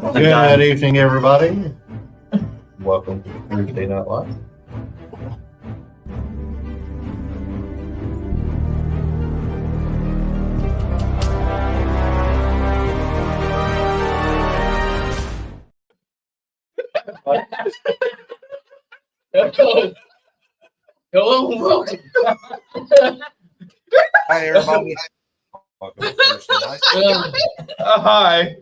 Good evening, everybody. Welcome to Thursday Night Live. Hello, welcome. Hi, everybody. Welcome to Thursday Night. Hi.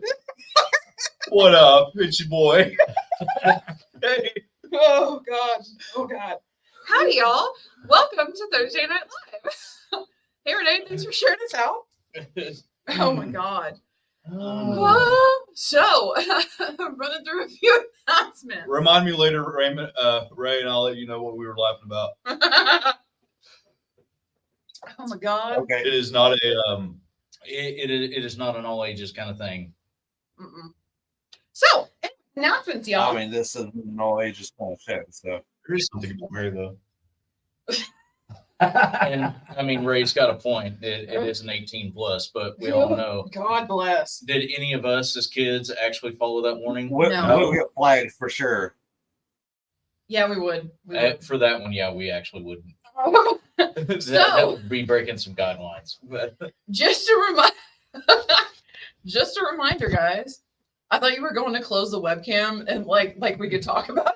What up? It's your boy. Hey. Oh God. Oh God. Howdy, y'all. Welcome to Thursday Night Live. Hey, Renee, thanks for sharing us out. Oh my God. So, running through a few announcements. Remind me later, Raymond, Ray, and I'll let you know what we were laughing about. Oh my God. Okay. It is not a it is not an all ages kind of thing. Mm-mm. So, announcements, y'all. I mean, this is an all ages kind of show, so. There is something about Ray, though. And I mean, Ray's got a point. It is an 18 plus, but we all know. God bless. Did any of us as kids actually follow that warning? No. We'll get flagged for sure. Yeah, we would. We would. For that one, yeah, we actually wouldn't. that, So- that would be breaking some guidelines. But Just a reminder, guys. I thought you were going to close the webcam and like we could talk about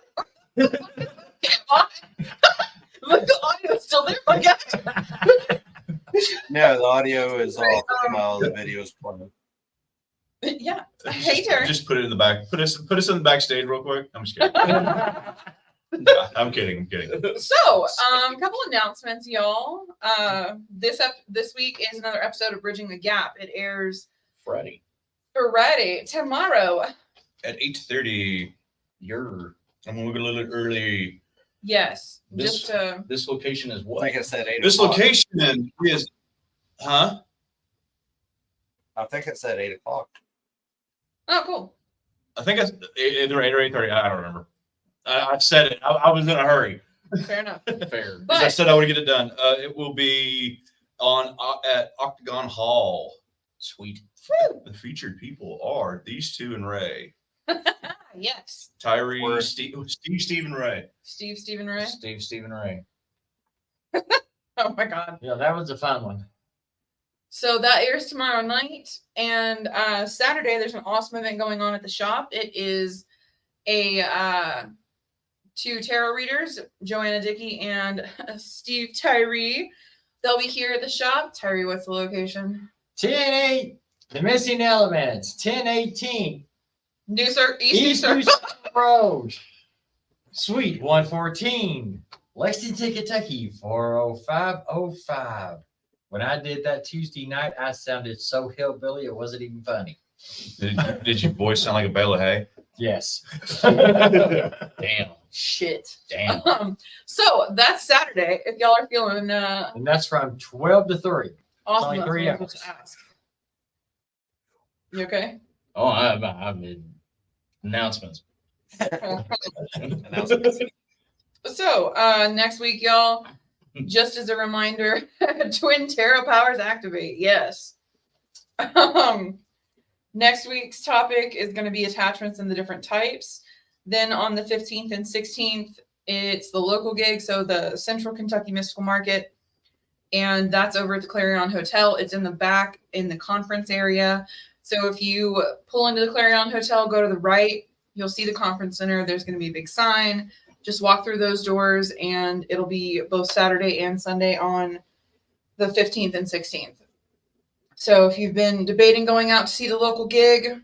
it. But the audio's still there, my guy. No, the audio is off while the video is playing. Yeah. Hey, Terry. just put it in the back. Put us in the backstage real quick. I'm just kidding. I'm kidding. So, a couple announcements, y'all. This week is another episode of Bridging the Gap. It airs Friday tomorrow. at 8:30. I'm gonna look a little early. Yes. This location is what? Like I said, 8 This o'clock. location is, huh? I think it said 8 o'clock. Oh, cool. I think it's either 8 or 8:30. I don't remember. I said it. I was in a hurry. Fair enough. Fair. But- I said I would get it done. It will be at Octagon Hall. Sweet. Woo. The featured people are these two and Ray. Yes. Tyree, Word. Steve, and Ray. Stephen Ray. Steve, and Ray. Oh my God. Yeah, that was a fun one. So that airs tomorrow night, and Saturday there's an awesome event going on at the shop. It is a two tarot readers, Joanna Dickey and Steve Tyree. They'll be here at the shop. Tyree, what's the location? 10-8, the missing elements. 1018, East East New New Road, Suite 114, Lexington, Kentucky 40505. When I did that Tuesday night, I sounded so hillbilly it wasn't even funny. Did your voice sound like a bale of hay? Yes. Damn. Shit. Damn. So that's Saturday. If y'all are feeling And that's from 12 to 3. awesome, only that's 3 what I was hours. supposed to ask. You okay? Oh, I'm in announcements. Announcements. So, next week, y'all, just as a reminder, Twin Tarot Powers activate. Yes. Next week's topic is going to be attachments and the different types. Then on the 15th and 16th, it's the local gig, so the Central Kentucky Mystical Market. And that's over at the Clarion Hotel. It's in the back in the conference area. So if you pull into the Clarion Hotel, go to the right, you'll see the conference center. There's going to be a big sign. Just walk through those doors, and it'll be both Saturday and Sunday on the 15th and 16th. So if you've been debating going out to see the local gig,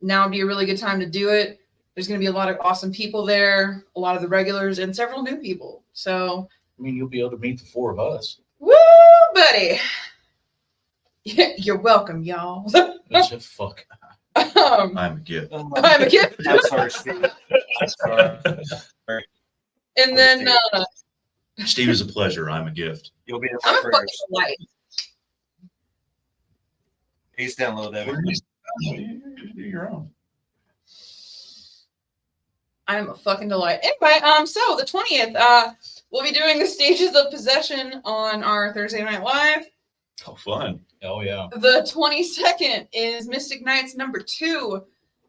now would be a really good time to do it. There's going to be a lot of awesome people there, a lot of the regulars, and several new people. So, I mean, you'll be able to meet the four of us. woo, buddy. You're welcome, y'all. That's a fuck. I'm I'm a gift. a kid. I'm sorry, Steve. Sorry. And then Steve is a pleasure. I'm a gift. You'll be in I'm my a fucking prayers. light. He's down low, Devin. Do your own. I'm a fucking delight. Anyway, so the 20th, we'll be doing the Stages of Possession on our Thursday Night Live. Oh, fun. Oh, yeah. The 22nd is Mystic Nights number 2.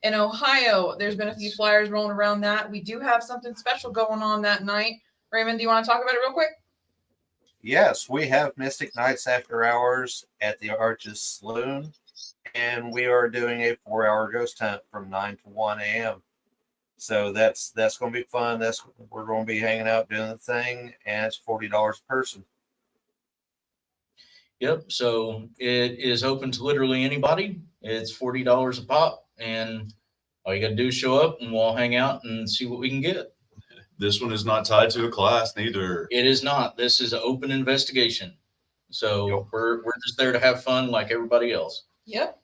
In Ohio, there's been a few flyers rolling around that. We do have something special going on that night. Raymond, do you want to talk about it real quick? Yes, we have Mystic Nights After Hours at the Arches Saloon, and we are doing a 4-hour ghost hunt from 9 to 1 a.m. So that's going to be fun. We're going to be hanging out doing the thing, and it's $40 a person. Yep. So it is open to literally anybody. It's $40 a pop, and all you got to do is show up, and we'll all hang out and see what we can get. This one is not tied to a class, neither. It is not. This is an open investigation. So we're just there to have fun like everybody else. Yep.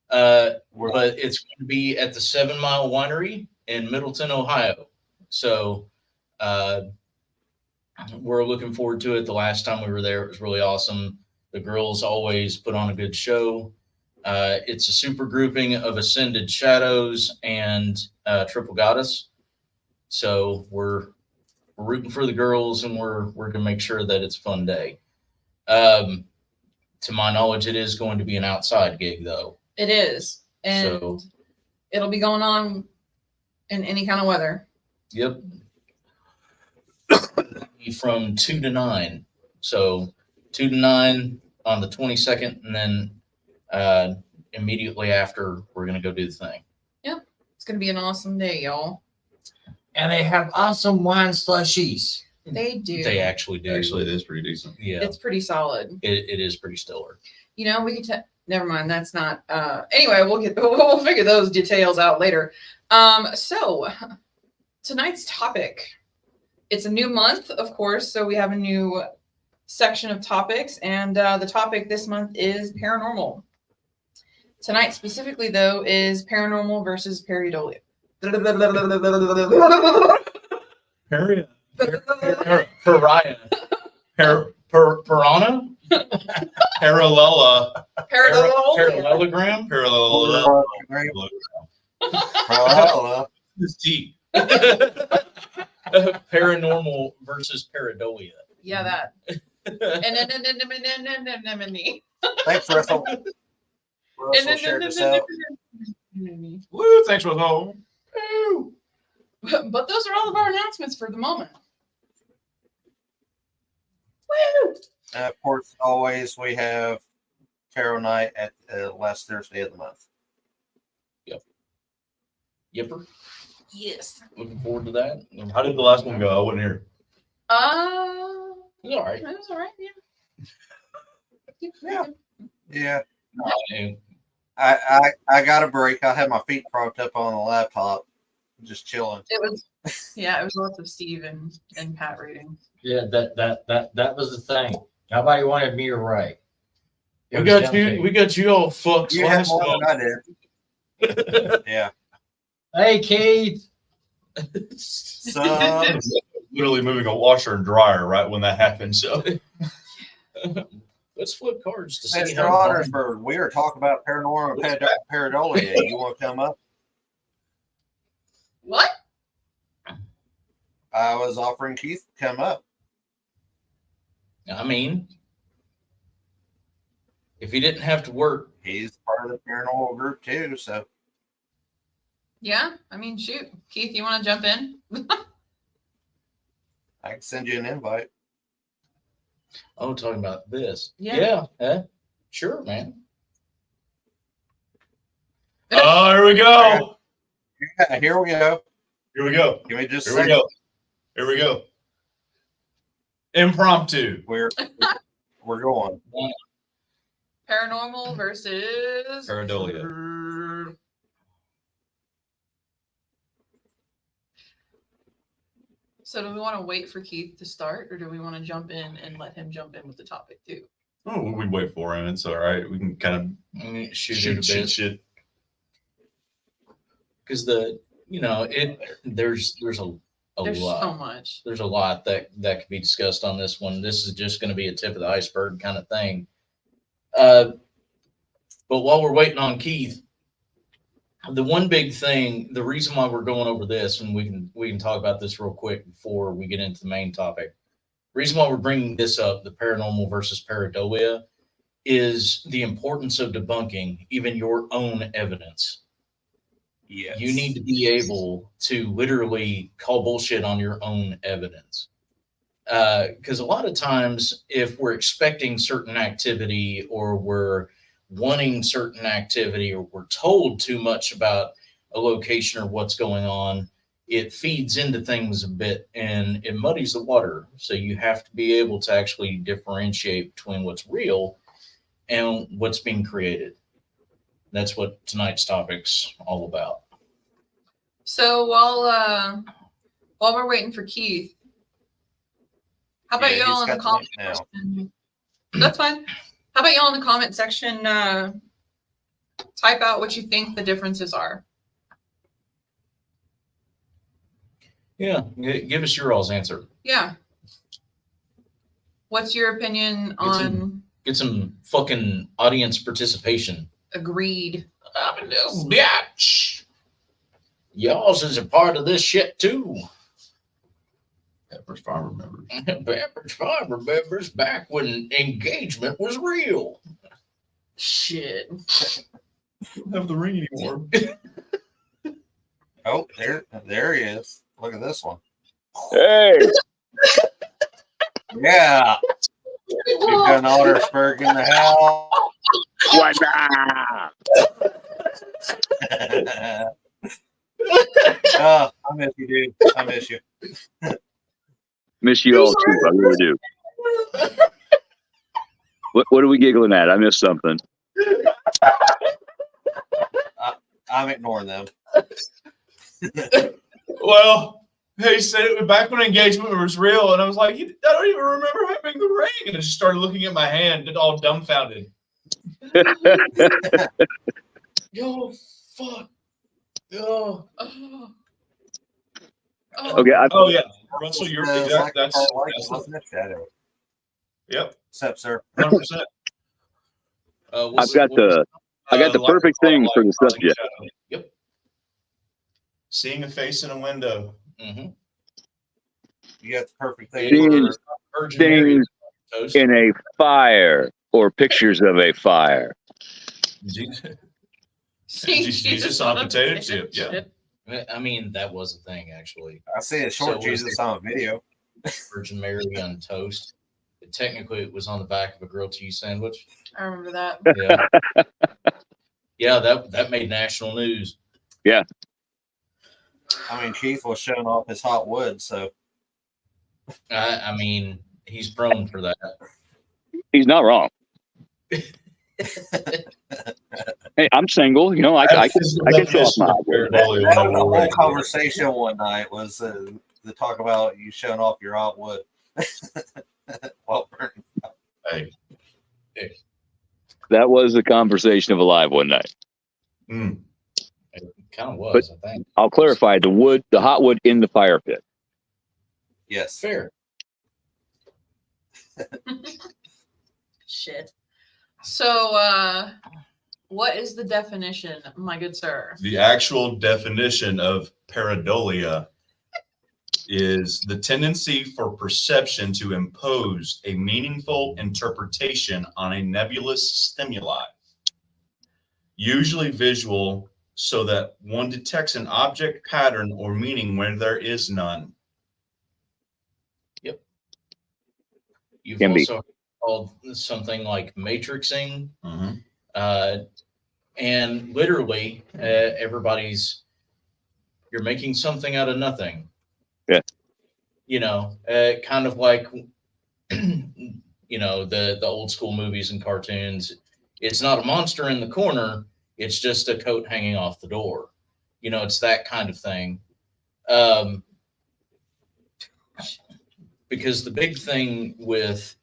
But it's going to be at the 7 Mile Winery in Middleton, Ohio. So we're looking forward to it. The last time we were there, it was really awesome. The girls always put on a good show. It's a super grouping of Ascended Shadows and Triple Goddess. So we're rooting for the girls, and we're going to make sure that it's a fun day. To my knowledge, it is going to be an outside gig, though. It is. And it'll be going on in any kind of weather. Yep. From 2 to 9. So 2 to 9 on the 22nd, and then immediately after, we're going to go do the thing. Yep. It's going to be an awesome day, y'all. And they have awesome wine slushies. They do. They actually do. Actually, it is pretty decent. Yeah. It's pretty solid. It is pretty stellar. You know, we could never mind. That's not. Anyway, we'll figure those details out later. So tonight's topic. It's a new month, of course, so we have a new section of topics, and the topic this month is paranormal. Tonight specifically, though, is paranormal versus pareidolia. Pariah. Piranha? Parallela. Parallelogram? Parallel. This T. Paranormal versus pareidolia. Yeah, that. Thanks, Russell. Russell shared this out. Woo, thanks for the home. But those are all of our announcements for the moment. Woo! Of course, always we have Tarot Night at the last Thursday of the month. Yipper. Yes. Looking forward to that. How did the last one go? I wasn't here. It was all right. It was all right, Yeah. Yeah. And I got a break. I had my feet propped up on the laptop, just chilling. It was, yeah, it was lots of Steve and Pat reading. Yeah, that was the thing. Nobody wanted me to write. It We was got you. tempting. We got you all fucked You had last more month. than I did. Yeah. Hey, Keith. So Literally moving a washer and dryer right when that happened. So Let's flip cards to see Mr. how Ottersburg, we are talking about paranormal pareidolia. You want to come up? What? I was offering Keith to come up. I mean, if he didn't have to work, He's part of the paranormal group too. So Yeah, I mean, shoot. Keith, you want to jump in? I can send you an invite. oh, talking about this. Yeah. Sure, man. oh, here we go. Yeah, here we go. Here we go. Give me just a Here we second. go. Here we go. Impromptu. We're going. Paranormal versus Pareidolia. So do we want to wait for Keith to start, or do we want to jump in and let him jump in with the topic too? Oh, we wait for him. It's all right. We can kind of Shoot it a bit. shit. Because there's a There's lot. so much. There's a lot that could be discussed on this one. This is just going to be a tip of the iceberg kind of thing. But while we're waiting on Keith, the one big thing, the reason why we're going over this, and we can talk about this real quick before we get into the main topic. The reason why we're bringing this up, the paranormal versus pareidolia, is the importance of debunking even your own evidence. Yes. You need to be able to literally call bullshit on your own evidence. Because a lot of times, if we're expecting certain activity or we're wanting certain activity or we're told too much about a location or what's going on, it feeds into things a bit and it muddies the water. So you have to be able to actually differentiate between what's real and what's being created. That's what tonight's topic's all about. So while we're waiting for Keith, how about Yeah, y'all he's in the got the comment link now. section? That's fine. How about y'all in the comment section? Type out what you think the differences are. Yeah, give us your all's answer. Yeah. What's your opinion on Get some fucking audience participation. agreed? I'm a new bitch. Y'all's is a part of this shit too. Pepper's Farm remembers. Pepperidge Farm remembers back when engagement was real. Shit. Don't have the ring anymore. Oh, there he is. Look at this one. Hey, Yeah. We've got an Ottersburg in the house. what's up? Oh, I miss you, dude. I miss you. Miss you all too. I really do. What are we giggling at? I missed something. I'm ignoring them. Well, he said it back when engagement was real, and I was like, I don't even remember having the ring. And I just started looking at my hand, and all dumbfounded. Yo, fuck. Oh. Okay, Oh yeah, Russell, you're It's exact. like That's like, wasn't it, Shadow? yep, Except, sir. 100%. I've got the perfect thing for the subject. Yep. Seeing a face in a window. Mm-hmm. You got the perfect thing Seeing for Virgin Mary things toast. in a fire or pictures of a fire. Jesus on a potato chip. Yeah. I mean, that was a thing actually. I see a short So was Jesus on a video. Virgin Mary on toast. Technically, it was on the back of a grilled cheese sandwich. I remember that. Yeah. Yeah, that made national news. Yeah. I mean, Keith was showing off his hot wood, so I mean, he's prone for that. He's not wrong. Hey, I'm single. You know, I can show off my hot wood. that was the whole conversation one night was the talk about you showing off your hot wood. Well, Hey. That was the conversation of a live one night. Mm. It kind of was, I think. I'll clarify: the hot wood in the fire pit. yes. Fair. Shit. So, what is the definition, my good sir? The actual definition of pareidolia is the tendency for perception to impose a meaningful interpretation on a nebulous stimuli, usually visual, so that one detects an object pattern or meaning where there is none. You've Can be. also called something like matrixing. Mm-hmm. And literally, you're making something out of nothing. Yeah. You know, kind of like, you know, the old school movies and cartoons. It's not a monster in the corner. It's just a coat hanging off the door. You know, it's that kind of thing. Because the big thing with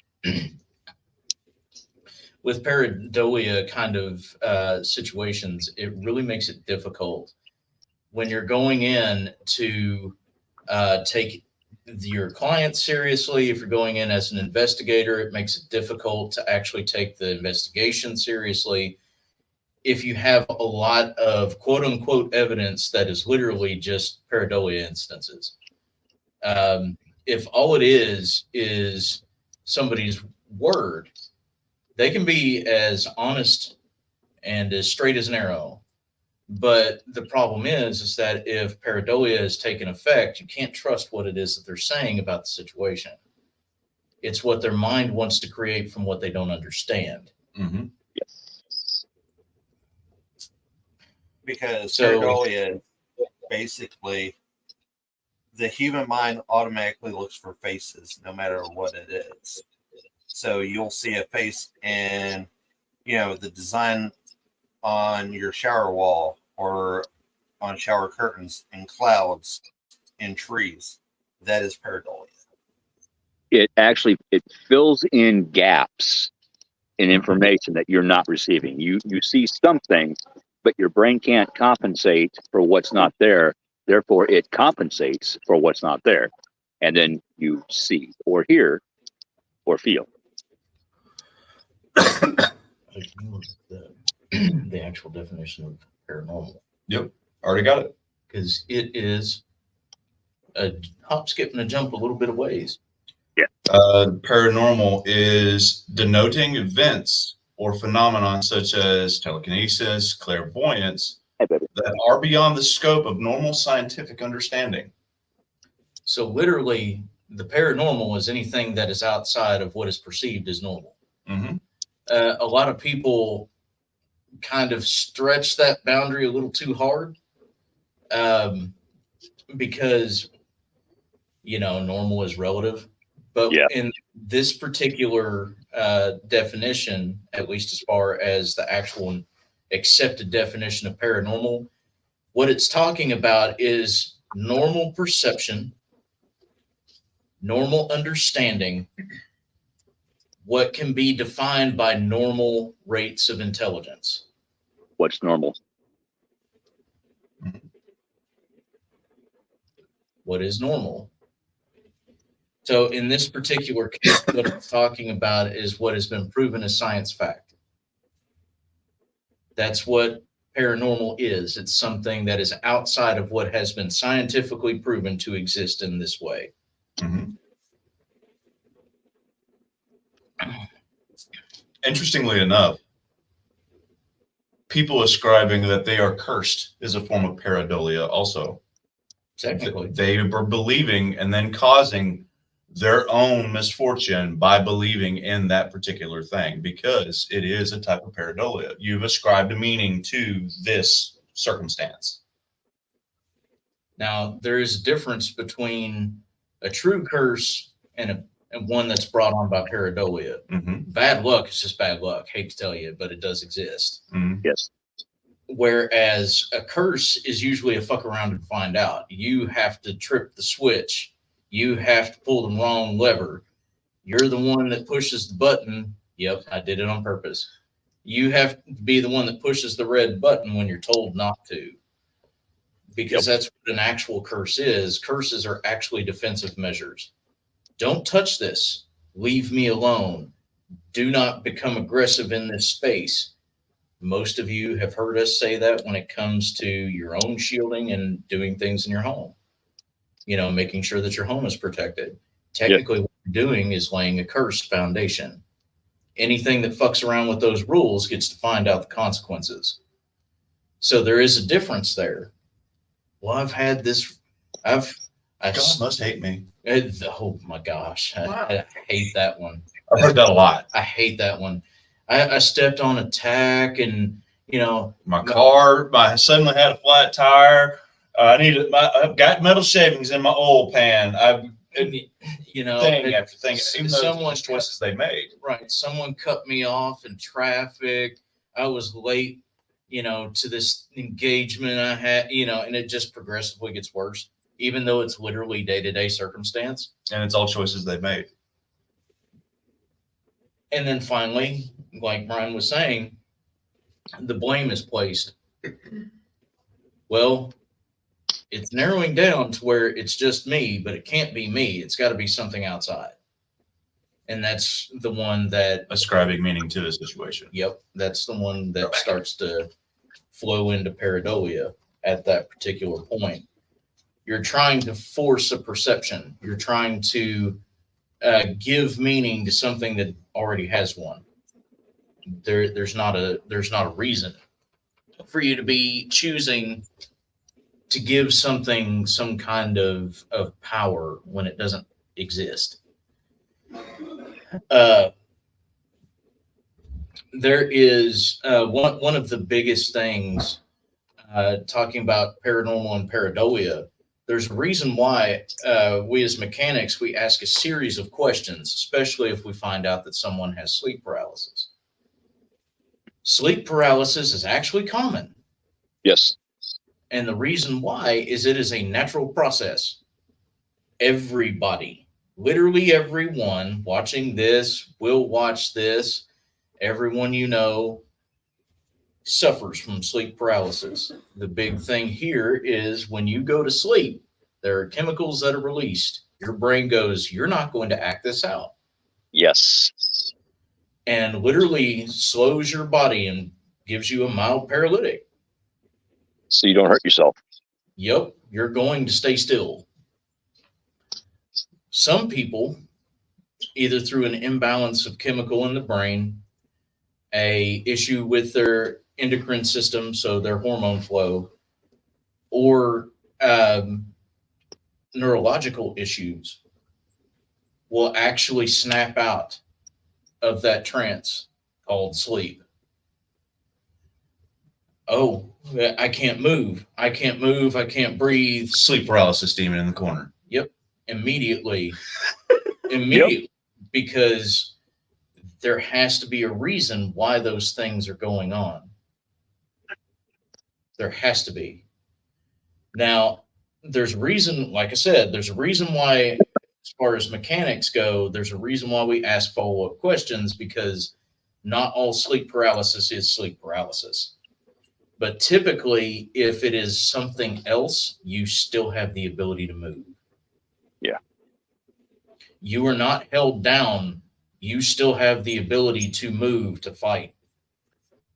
pareidolia kind of situations, it really makes it difficult when you're going in to take your client seriously. If you're going in as an investigator, it makes it difficult to actually take the investigation seriously. If you have a lot of quote unquote evidence that is literally just pareidolia instances. If all it is somebody's word, they can be as honest and as straight as an arrow, But the problem is that if pareidolia has taken effect, you can't trust what it is that they're saying about the situation. It's what their mind wants to create from what they don't understand. Mm-hmm. Yes. Because So- pareidolia is basically the human mind automatically looks for faces no matter what it is. So you'll see a face in, the design on your shower wall or on shower curtains, in clouds, in trees. That is pareidolia. It fills in gaps in information that you're not receiving. You see something, but your brain can't compensate for what's not there. Therefore, it compensates for what's not there, and then you see or hear or feel. Can you look at the actual definition of paranormal? Yep. Already got it. Because it is a hop, skip, and a jump a little bit of ways. Paranormal is denoting events or phenomena such as telekinesis, clairvoyance, that are beyond the scope of normal scientific understanding. So literally, the paranormal is anything that is outside of what is perceived as normal. Mm-hmm. A lot of people kind of stretch that boundary a little too hard, because normal is relative. But Yeah. in this particular definition, at least as far as the actual accepted definition of paranormal, what it's talking about is normal perception, normal understanding, what can be defined by normal rates of intelligence. What's normal? What is normal? So in this particular case, what it's talking about is what has been proven as science fact. That's what paranormal is. It's something that is outside of what has been scientifically proven to exist in this way. Mm-hmm. Interestingly enough, people ascribing that they are cursed is a form of pareidolia also. Technically. They were believing and then causing their own misfortune by believing in that particular thing, because it is a type of pareidolia. You've ascribed a meaning to this circumstance. Now, there is a difference between a true curse and one that's brought on by pareidolia. Mm-hmm. Bad luck is just bad luck. Hate to tell you, but it does exist. Mm-hmm. Yes. Whereas a curse is usually a fuck around and find out. You have to trip the switch. You have to pull the wrong lever. You're the one that pushes the button. Yep, I did it on purpose. You have to be the one that pushes the red button when you're told not to. Because that's what an actual curse is. Curses are actually defensive measures. Don't touch this. Leave me alone. Do not become aggressive in this space. Most of you have heard us say that when it comes to your own shielding and doing things in your home. Making sure that your home is protected. Technically, what you're doing is laying a cursed foundation. Anything that fucks around with those rules gets to find out the consequences. So there is a difference there. Well, I've had this. God must hate me. Oh my gosh. Wow. I hate that one. I've heard that a lot. I hate that one. I stepped on a tack and, My car, I suddenly had a flat tire. I've got metal shavings in my oil pan. Thing after thing, even though someone's choices they made. Right. Someone cut me off in traffic. I was late, to this engagement I had, and it just progressively gets worse, even though it's literally day-to-day circumstance. And it's all choices they made. And then finally, like Brian was saying, the blame is placed. Well, it's narrowing down to where it's just me, but it can't be me. It's got to be something outside. And that's the one that, Ascribing meaning to the situation. yep, that's the one that starts to flow into pareidolia at that particular point. You're trying to force a perception. You're trying to give meaning to something that already has one. There's not a reason for you to be choosing to give something some kind of power when it doesn't exist. There is one of the biggest things talking about paranormal and pareidolia. There's a reason why we as mechanics, we ask a series of questions, especially if we find out that someone has sleep paralysis. Sleep paralysis is actually common. Yes. And the reason why is it is a natural process. Everybody, literally everyone watching this, will watch this, everyone you know suffers from sleep paralysis. The big thing here is when you go to sleep, there are chemicals that are released. Your brain goes, you're not going to act this out. Yes. And literally slows your body and gives you a mild paralytic. So you don't hurt yourself. Yep, you're going to stay still. Some people, either through an imbalance of chemical in the brain, a issue with their endocrine system, so their hormone flow, or neurological issues, will actually snap out of that trance called sleep. Oh, I can't move. I can't move. I can't breathe. Sleep paralysis demon in the corner. Yep. Immediately. Immediately. Because there has to be a reason why those things are going on. There has to be. Now, there's a reason, like I said, there's a reason why, as far as mechanics go, there's a reason why we ask follow-up questions, because not all sleep paralysis is sleep paralysis. But typically, if it is something else, you still have the ability to move. Yeah. You are not held down. You still have the ability to move, to fight.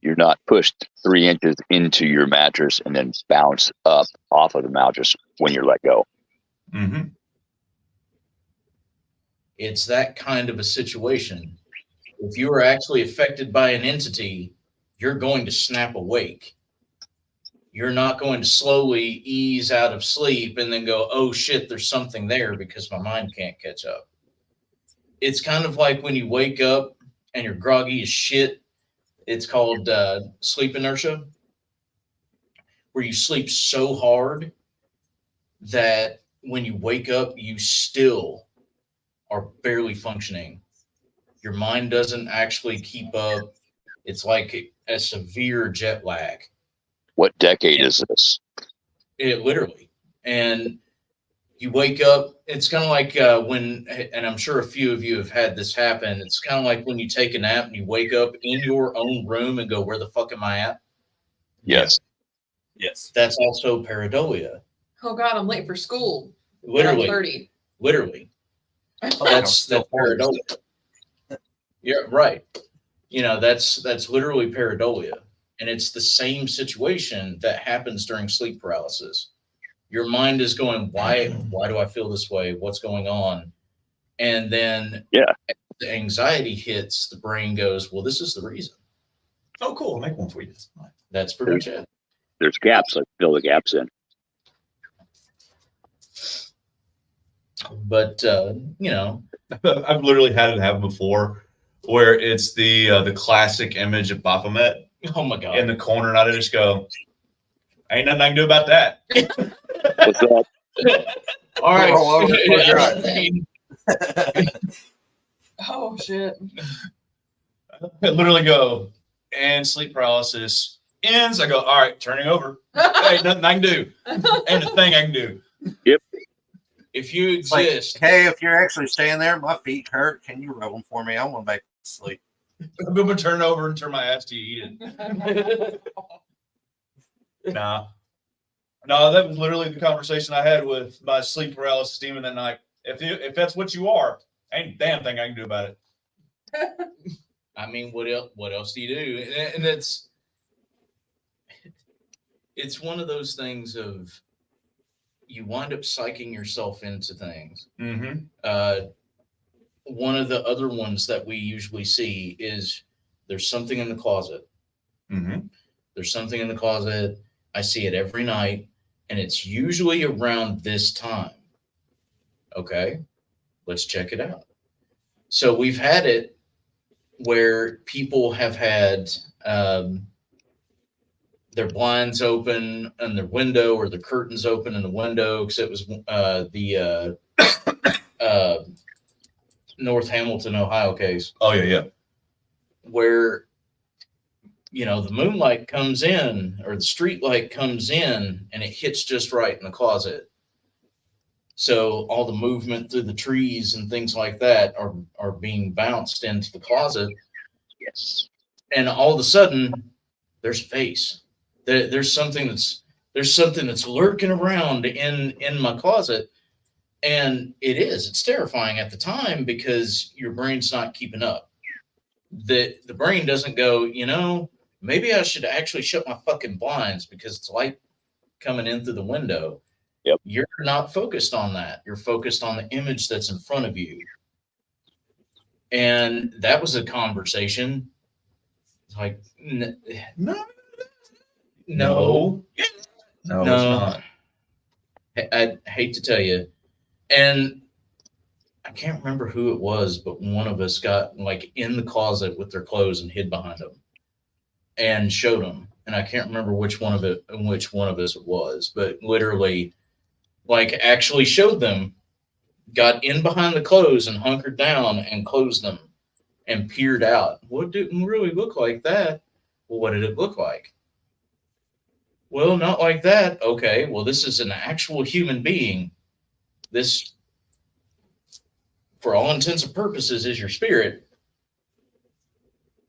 You're not pushed 3 inches into your mattress and then bounce up off of the mattress when you're let go. Mm-hmm. It's that kind of a situation. If you are actually affected by an entity, you're going to snap awake. You're not going to slowly ease out of sleep and then go, oh shit, there's something there because my mind can't catch up. It's kind of like when you wake up and you're groggy as shit. It's called sleep inertia, where you sleep so hard that when you wake up, you still are barely functioning. Your mind doesn't actually keep up. It's like a severe jet lag. What decade is this? It literally. And you wake up, it's kind of like when, and I'm sure a few of you have had this happen. It's kind of like when you take a nap and you wake up in your own room and go, where the fuck am I at? Yes. Yes. That's also pareidolia. Oh God, I'm late for school. Literally. 30. Literally. I'm That's still pareidolia. Yeah, right. You know, that's literally pareidolia. And it's the same situation that happens during sleep paralysis. Your mind is going, why do I feel this way? What's going on? And then the anxiety hits, the brain goes, well, this is the reason. Oh, cool. I'll make one for you. That's pretty much it. There's gaps. Let's fill the gaps in. But, you know. I've literally had it happen before, where it's the classic image of Baphomet Oh, my God. in the corner, and I just go, ain't nothing I can do about that. What's up? All right. Roll over, close your eyes. Oh shit. I literally go, and sleep paralysis ends. I go, all right, turning over. Ain't nothing I can do. Ain't a thing I can do. Yep. If you It's like, exist, hey, if you're actually staying there, my feet hurt. Can you rub them for me? I want to back to sleep. I'm going to turn over and turn my ass to you. Nah. No, that was literally the conversation I had with my sleep paralysis demon that night. If that's what you are, ain't a damn thing I can do about it. I mean, what else do you do? And it's one of those things of you wind up psyching yourself into things. Mm-hmm. One of the other ones that we usually see is there's something in the closet. Mm-hmm. There's something in the closet. I see it every night, and it's usually around this time. Okay, let's check it out. So we've had it where people have had their blinds open and their window, or the curtains open in the window, because it was the North Hamilton, Ohio case, Oh yeah. where the moonlight comes in, or the street light comes in, and it hits just right in the closet. So all the movement through the trees and things like that are being bounced into the closet. Yes. And all of a sudden, there's a face. There's something that's lurking around in my closet, and it's terrifying at the time because your brain's not keeping up. The brain doesn't go, maybe I should actually shut my fucking blinds because it's light coming in through the window. Yep. You're not focused on that. You're focused on the image that's in front of you. And that was a conversation. Like, No. no, No, it's not. I hate to tell you. And I can't remember who it was, but one of us got like in the closet with their clothes and hid behind them and showed them. And I can't remember which one of us it was, but literally like actually showed them, got in behind the clothes and hunkered down and closed them and peered out. What didn't really look like that? Well, what did it look like? Well, not like that. Okay, well, this is an actual human being. This, for all intents and purposes, is your spirit.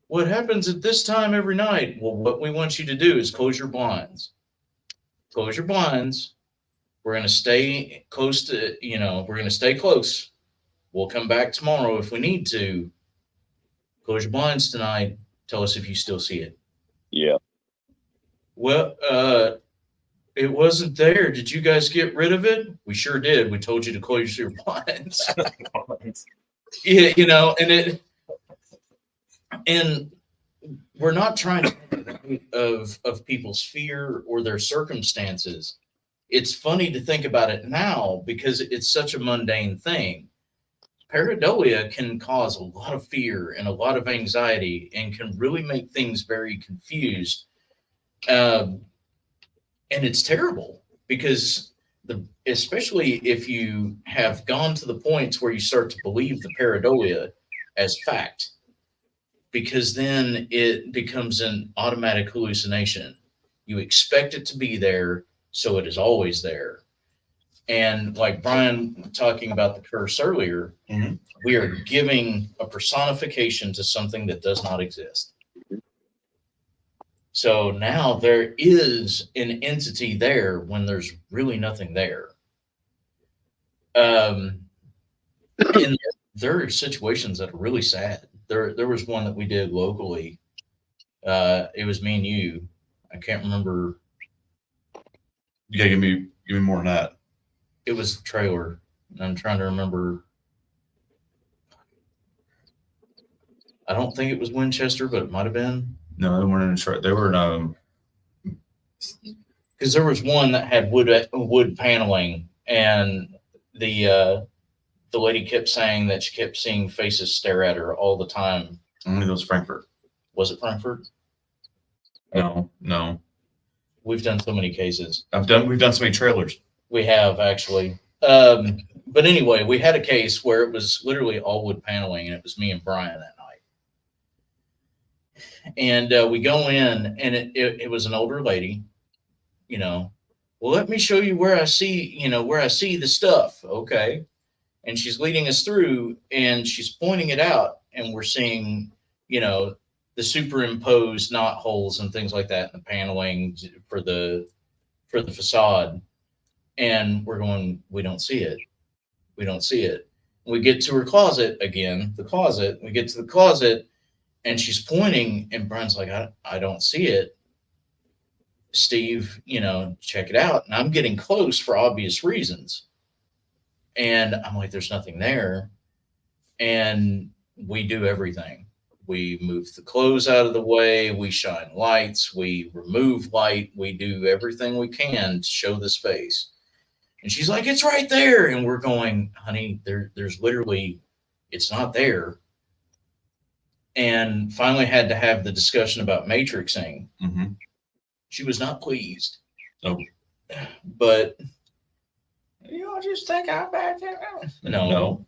What happens at this time every night? Well, what we want you to do is close your blinds. Close your blinds. We're going to stay close to, we're going to stay close. We'll come back tomorrow if we need to. Close your blinds tonight. Tell us if you still see it. Yeah. Well, it wasn't there. Did you guys get rid of it? We sure did. We told you to close your blinds. Yeah, and we're not trying to of people's fear or their circumstances. It's funny to think about it now because it's such a mundane thing. Pareidolia can cause a lot of fear and a lot of anxiety and can really make things very confused. And it's terrible because especially if you have gone to the points where you start to believe the pareidolia as fact, because then it becomes an automatic hallucination. You expect it to be there, so it is always there. And like Brian talking about the curse earlier, Mhm. we are giving a personification to something that does not exist. So now there is an entity there when there's really nothing there. And there are situations that are really sad. There was one that we did locally. It was me and you. I can't remember. You gotta give me more than that. It was a trailer. And I'm trying to remember. I don't think it was Winchester, but it might have been. No, they weren't in Detroit. They were in Because there was one that had wood paneling, and the lady kept saying that she kept seeing faces stare at her all the time. I think it was Frankfurt. Was it Frankfurt? No. We've done so many cases. We've done so many trailers. We have actually. But anyway, we had a case where it was literally all wood paneling, and it was me and Brian that night. And we go in, and it was an older lady. Well, let me show you where I see the stuff. Okay. And she's leading us through, and she's pointing it out, and we're seeing, the superimposed knot holes and things like that in the paneling for the facade. And we're going, we don't see it. We don't see it. We get to her closet again, we get to the closet, and she's pointing, and Brian's like, I don't see it. Steve, check it out. And I'm getting close for obvious reasons. And I'm like, there's nothing there. And we do everything. We move the clothes out of the way. We shine lights. We remove light. We do everything we can to show the space. And she's like, it's right there. And we're going, honey, there's literally, it's not there. And finally had to have the discussion about matrixing. Mm-hmm. She was not pleased. Oh. But you know, just think how bad that is. No.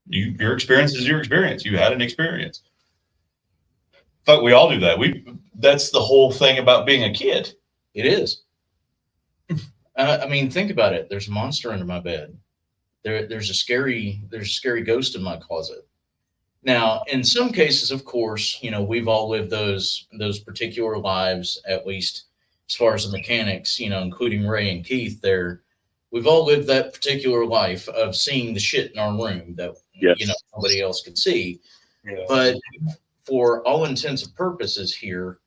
Your experience is your experience. You had an experience. But we all do that. That's the whole thing about being a kid. It is. I mean, think about it. There's a monster under my bed. There's a scary ghost in my closet. Now, in some cases, of course, you know, we've all lived those particular lives, at least as far as the mechanics, you know, including Ray and Keith there. We've all lived that particular life of seeing the shit in our room that, Yes. you know, nobody else could see. Yeah. But for all intents and purposes here,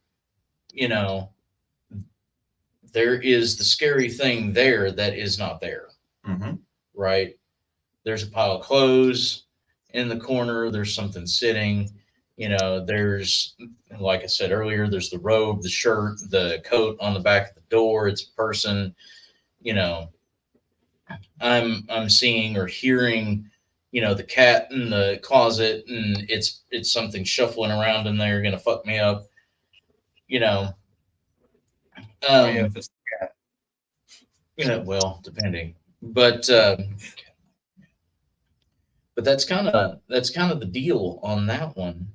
you know, there is the scary thing there that is not there, Mm-hmm. right? There's a pile of clothes in the corner. There's something sitting, you know, there's, like I said earlier, there's the robe, the shirt, the coat on the back of the door. It's a person, you know. I'm seeing or hearing, you know, the cat in the closet, and it's something shuffling around in there, gonna fuck me up, you know. If it's You know, well, depending, but that's kind of the deal on that one.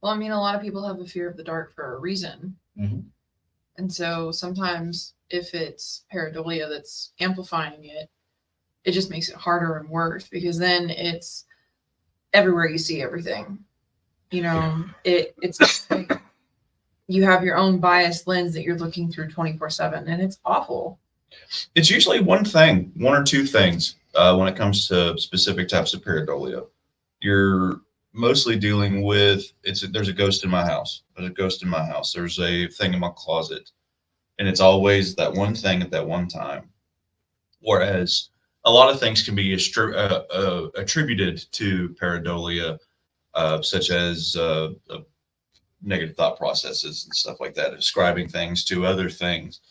Well, I mean, a lot of people have a fear of the dark for a reason. Mhm. And so sometimes if it's pareidolia that's amplifying it, it just makes it harder and worse, because then it's everywhere you see everything. You know, it's like you have your own biased lens that you're looking through 24/7, and it's awful. It's usually one or two things when it comes to specific types of pareidolia. You're mostly dealing with there's a ghost in my house. There's a ghost in my house. There's a thing in my closet. And it's always that one thing at that one time. Whereas a lot of things can be attributed to pareidolia, such as negative thought processes and stuff like that, ascribing things to other things.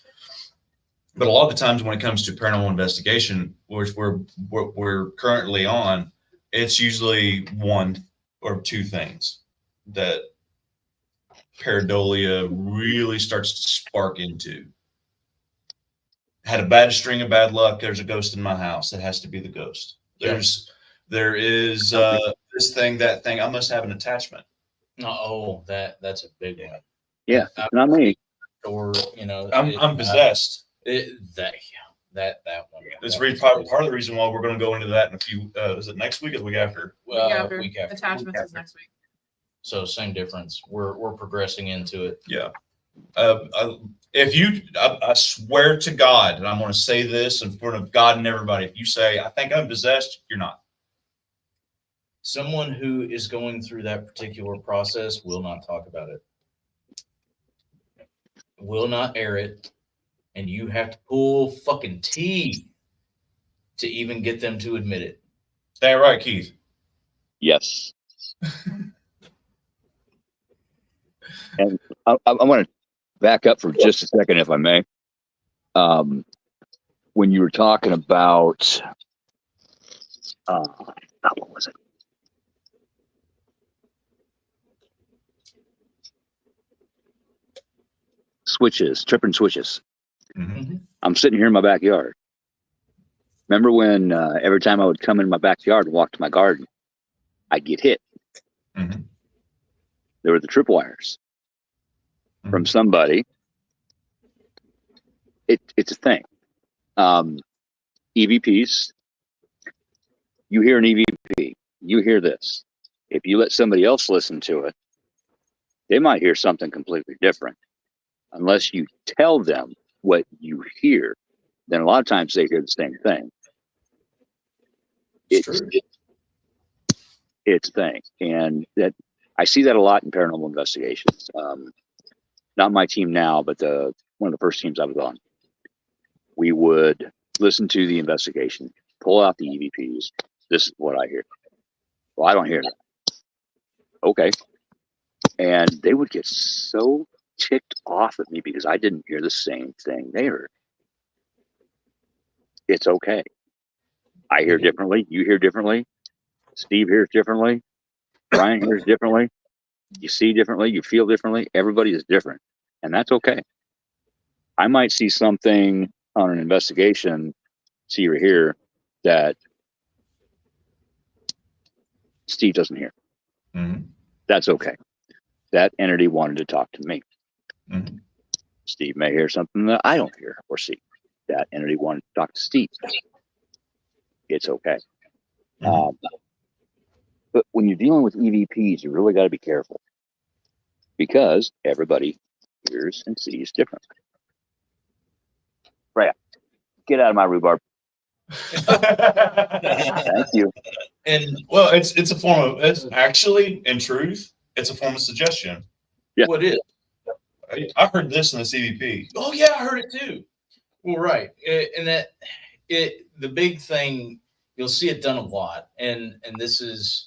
But a lot of the times when it comes to paranormal investigation, which we're currently on, it's usually one or two things that pareidolia really starts to spark into. Had a bad string of bad luck. There's a ghost in my house. It has to be the ghost. There is this thing, that thing. I must have an attachment. Oh, that's a big one. Yeah, not me. Or, you know, I'm possessed. That one. That's part of the reason why we're going to go into that in a few. Is it next week or the week after? Week after. Attachments is next week. So same difference. We're progressing into it. Yeah. I swear to God, and I'm going to say this in front of God and everybody. If you say, I think I'm possessed, you're not. Someone who is going through that particular process will not talk about it, will not air it, and you have to pull fucking teeth to even get them to admit it. That right, Keith? Yes. And I want to back up for just a second, if I may. When you were talking about, what was it? Switches, tripping switches. Mm-hmm. I'm sitting here in my backyard. Remember when every time I would come in my backyard and walk to my garden, I'd get hit. Mm-hmm. There were the tripwires from somebody. It's a thing. EVPs. You hear an EVP. You hear this. If you let somebody else listen to it, they might hear something completely different. Unless you tell them what you hear, then a lot of times they hear the same thing. It's a thing. And that I see that a lot in paranormal investigations. Not my team now, but one of the first teams I was on. We would listen to the investigation, pull out the EVPs. This is what I hear. Well, I don't hear that. okay. And they would get so ticked off at me because I didn't hear the same thing they heard. It's okay. I hear differently. You hear differently. Steve hears differently. Brian hears differently. You see differently. You feel differently. Everybody is different. And that's okay. I might see something on an investigation, see or hear, that Steve doesn't hear. Mhm. That's okay. That entity wanted to talk to me. Mhm. Steve may hear something that I don't hear or see. That entity wanted to talk to Steve. It's okay. Mhm. But when you're dealing with EVPs, you really got to be careful because everybody hears and sees differently. Right. Get out of my rhubarb. Thank you. And Well, it's a form of, it's actually, in truth, it's a form of suggestion. Yeah. what is? I heard this in the CVP. Oh yeah, I heard it too. Well, right, and the big thing, you'll see it done a lot, and this is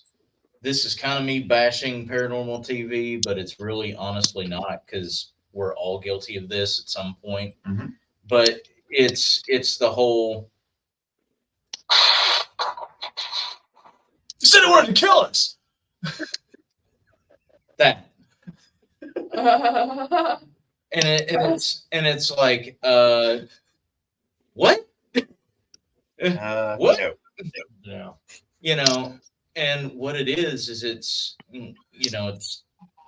kind of me bashing paranormal TV, but it's really honestly not, because we're all guilty of this at some point. Mhm. But it's the whole, You said it wanted to kill us. that, and it's like, what? What? No. Yeah. You know, and what it is it's, it's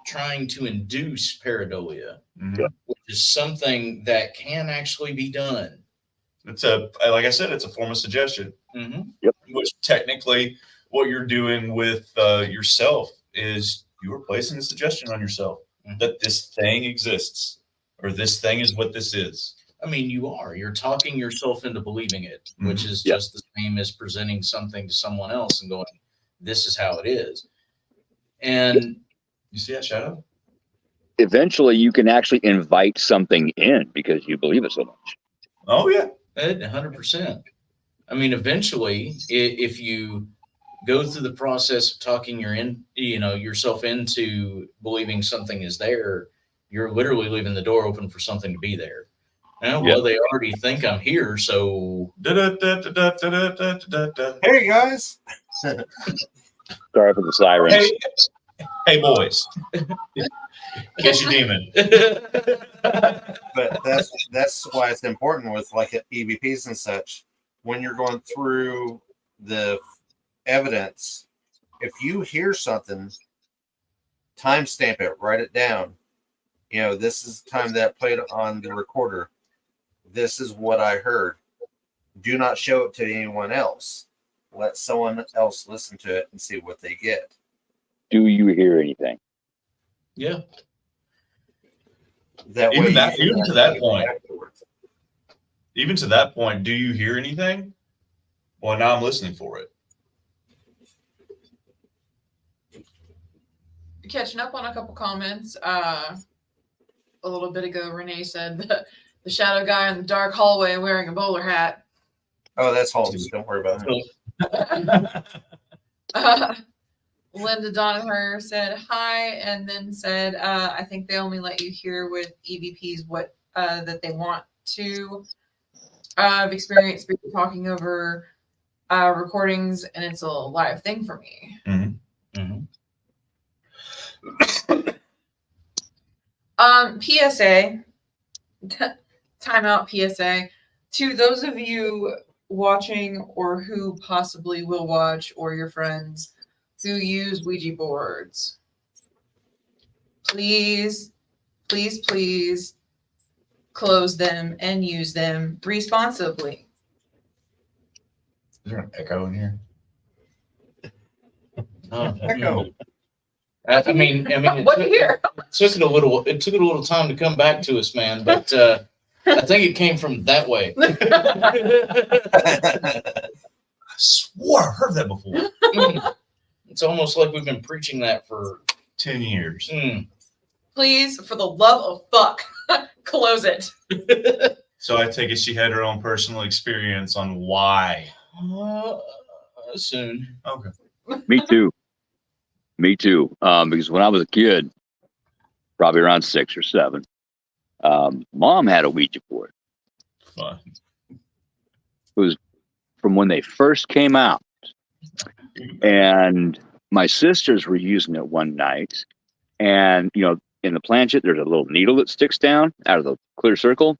trying to induce pareidolia, Mhm. which is something that can actually be done. It's like I said, it's a form of suggestion. Mm-hmm. Which technically, what you're doing with yourself is you are placing a suggestion on yourself that this thing exists, or this thing is what this is. I mean, you're talking yourself into believing it, which is Yeah. just the same as presenting something to someone else and going, this is how it is. And You see that shadow? Eventually, you can actually invite something in because you believe it so much. Oh yeah. 100%. I mean, eventually, if you go through the process of talking yourself into believing something is there, you're literally leaving the door open for something to be there. Well, they already think I'm here, so Hey guys. Sorry for the sirens. Hey boys, catch your demon. But that's why it's important with like EVPs and such. When you're going through the evidence, if you hear something, timestamp it, write it down. This is the time that played on the recorder. This is what I heard. Do not show it to anyone else. Let someone else listen to it and see what they get. Do you hear anything? yeah. That Even way, that- you can even to that point. afterwards. Even to that point, do you hear anything? Well, now I'm listening for it. Catching up on a couple comments. A little bit ago, Renee said the shadow guy in the dark hallway wearing a bowler hat. Oh, that's Holmes. Don't worry about it. Linda Donaher said hi, and then said, I think they only let you hear with EVPs what that they want to. I've experienced people talking over recordings, and it's a live thing for me. Mm-hmm. Mm-hmm. PSA, timeout PSA, to those of you watching or who possibly will watch, or your friends who use Ouija boards, please, please, please close them and use them responsibly. Is there an echo in here? Echo. I mean, What do you hear? it took a little time to come back to us, man. But I think it came from that way. I swore I heard that before. It's almost like we've been preaching that for 10 years. Please, for the love of fuck, close it. So I take it she had her own personal experience on why. Soon. Okay. Me too. Me too. Because when I was a kid, probably around 6 or 7, Mom had a Ouija board. Fun. It was from when they first came out. And my sisters were using it one night. And, in the planchette, there's a little needle that sticks down out of the clear circle.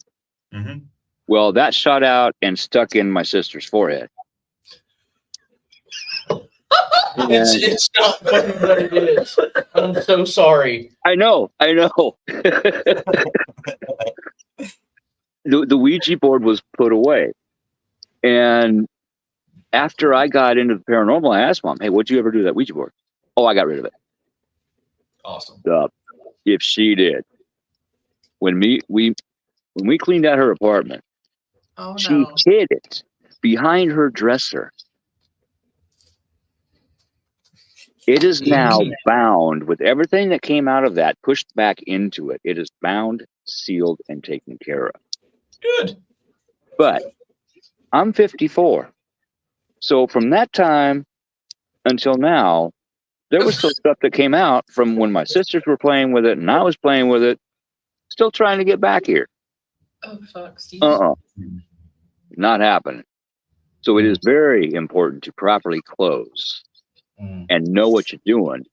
Mm-hmm. Well, that shot out and stuck in my sister's forehead. It's not fucking what it is. I'm so sorry. I know. The Ouija board was put away. And after I got into the paranormal, I asked Mom, hey, what'd you ever do to that Ouija board? Oh, I got rid of it. Awesome. If she did. When we cleaned out her apartment, Oh she no. hid it behind her dresser. It is now bound with everything that came out of that, pushed back into it. It is bound, sealed, and taken care of. Good. But I'm 54. So from that time until now, there was still stuff that came out from when my sisters were playing with it and I was playing with it, still trying to get back here. Oh fuck, Steve. Not happening. So it is very important to properly close and know what you're doing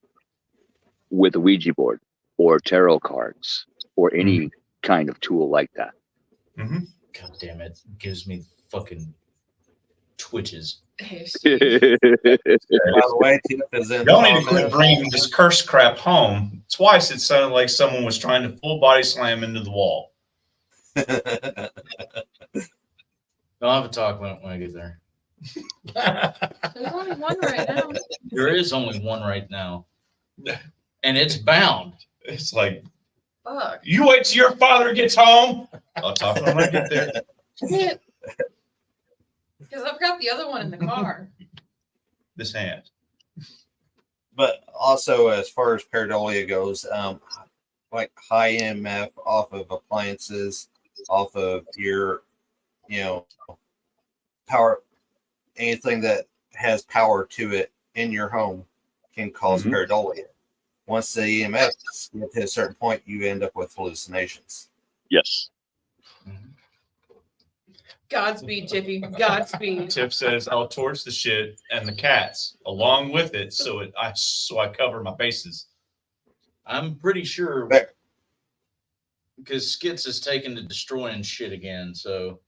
with a Ouija board or tarot cards or any kind of tool like that. Mm-hmm. God damn it. Gives me fucking twitches. Hey, Steve. By the way, Tiff is in. Y'all need to quit bringing this cursed crap home. Twice it sounded like someone was trying to full body slam into the wall. I'll have a talk when I get there. There's only one right now. There is only one right now. And it's bound. It's like, Fuck. you wait till your father gets home. I'll talk when I get there. Because I've got the other one in the car. This hand. But also, as far as pareidolia goes, like high EMF off of appliances, off of your, power, anything that has power to it in your home can cause pareidolia. Once the EMF gets to a certain point, you end up with hallucinations. Yes. Godspeed, Tiffy. Godspeed. Tiff says I'll torch the shit and the cats along with it, so I cover my bases. I'm pretty sure There. because Skits is taken to destroying shit again. So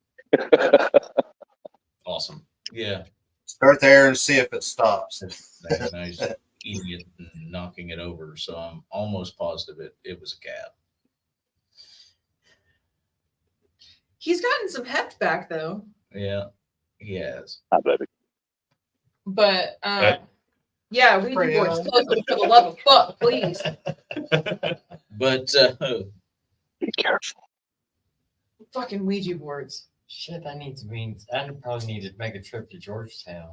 Awesome. yeah, Start there and see if it stops. that nice idiot knocking it over. So I'm almost positive it was a cat. He's gotten some heft back though. Yeah, he has. I bet it. But Okay. yeah, Ouija boards close them for the love of fuck, please. But Be careful. Fucking Ouija boards. Shit, I probably need to make a trip to Georgetown.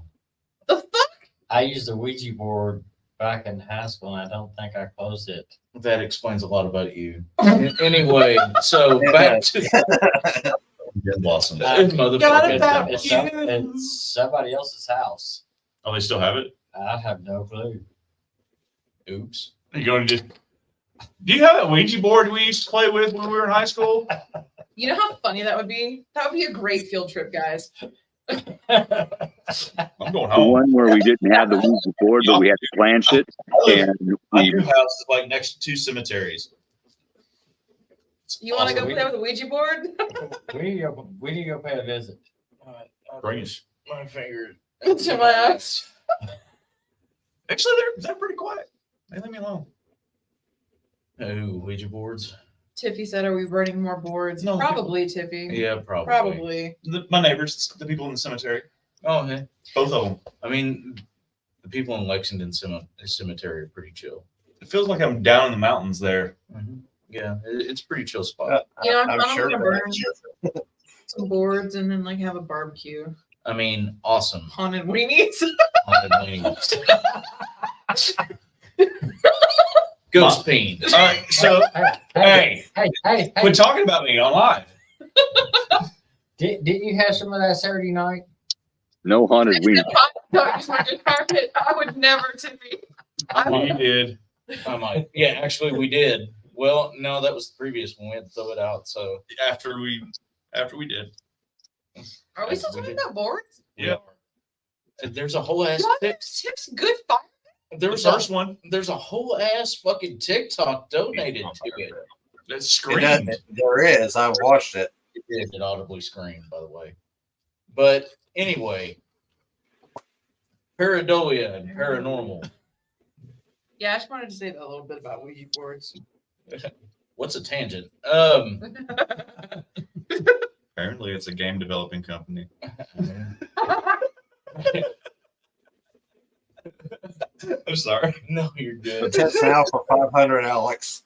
The fuck? I used the Ouija board back in high school, and I don't think I closed it. that explains a lot about you. Anyway, so back to Blossom. Got it motherfucker. back. It's somebody else's house. Oh, they still have it? I have no clue. Oops. You going to do you have that Ouija board we used to play with when we were in high school? You know how funny that would be? That would be a great field trip, guys. I'm going The home. one where we didn't have the Ouija board, but we had to planch it. And My we, new house is like next to 2 cemeteries. It's You want to go awesome. play with a Ouija board? We need to go pay a visit. Bring us. My finger. To my eyes. Actually, they're pretty quiet. They leave me alone. Oh, Ouija boards. Tiffy said, "Are we burning more boards?" No. Probably, Tiffy. Yeah, probably. Probably. My neighbors, the people in the cemetery, Oh, hey. both of them. I mean, the people in Lexington Cemetery are pretty chill. It feels like I'm down in the mountains there. Yeah, it's a pretty chill spot. You know, I'm I'm sure. gonna burn some boards and then like have a barbecue. I mean, awesome. Haunted weenies. Haunted weenies. Ghost peen. All right, so hey, Hey! quit talking about me on live. Didn't you have some of that Saturday night? no haunted Ouija. No, I would never, Tiffy. We did. I might. Yeah, actually, we did. Well, no, that was the previous one. We had to throw it out. So After we did. Are we still We talking did. about boards? Yeah. There's a whole ass. God, Tip's good fire. The first one There's a whole ass fucking TikTok donated to it. that It does- screamed. there is. I watched it. It audibly screamed, by the way. But anyway, Pareidolia and paranormal. Yeah, I just wanted to say that a little bit about Ouija boards. What's a tangent? Apparently, it's a game developing company. I'm sorry. No, you're The good. tips now for 500, Alex.